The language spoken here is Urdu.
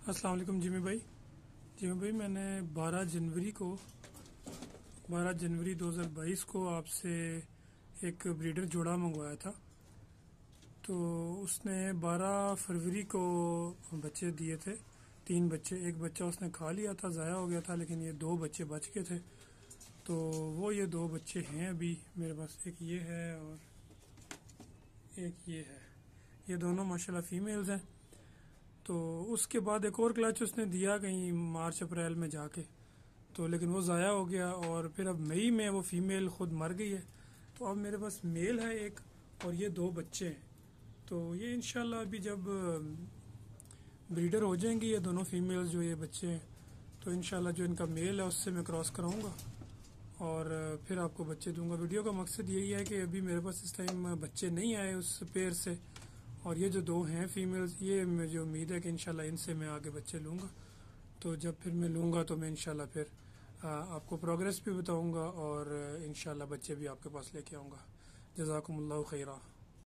السلام علیکم جیمی بھائی میں نے 12 جنوری 2022 کو آپ سے ایک بریڈر جوڑا منگوایا تھا، تو اس نے 12 فروری کو بچے دیے تھے، 3 بچے، ایک بچہ اس نے کھا لیا تھا، ضائع ہو گیا تھا، لیکن یہ 2 بچے بچ گئے تھے۔ تو وہ یہ 2 بچے ہیں ابھی میرے پاس، ایک یہ ہے اور ایک یہ ہے، یہ دونوں ماشاءاللہ فیمیلز ہیں۔ تو اس کے بعد ایک اور کلچ اس نے دیا کہیں مارچ اپریل میں جا کے، تو لیکن وہ ضائع ہو گیا، اور پھر اب مئی میں وہ فیمیل خود مر گئی ہے۔ تو اب میرے پاس میل ہے ایک، اور یہ 2 بچے ہیں۔ تو یہ انشاءاللہ ابھی جب بریڈر ہو جائیں گی یہ دونوں فیمیلز جو یہ بچے ہیں، تو انشاءاللہ جو ان کا میل ہے اس سے میں کراس کراؤں گا اور پھر آپ کو بچے دوں گا۔ ویڈیو کا مقصد یہی ہے کہ ابھی میرے پاس اس ٹائم بچے نہیں آئے اس پیر سے، اور یہ جو 2 ہیں فیمیلز، یہ مجھے امید ہے کہ انشاءاللہ ان سے میں آگے بچے لوں گا۔ تو جب پھر میں لوں گا تو میں انشاءاللہ پھر آپ کو پروگریس بھی بتاؤں گا، اور انشاءاللہ بچے بھی آپ کے پاس لے کے آؤں گا۔ جزاکم اللہ خیرہ۔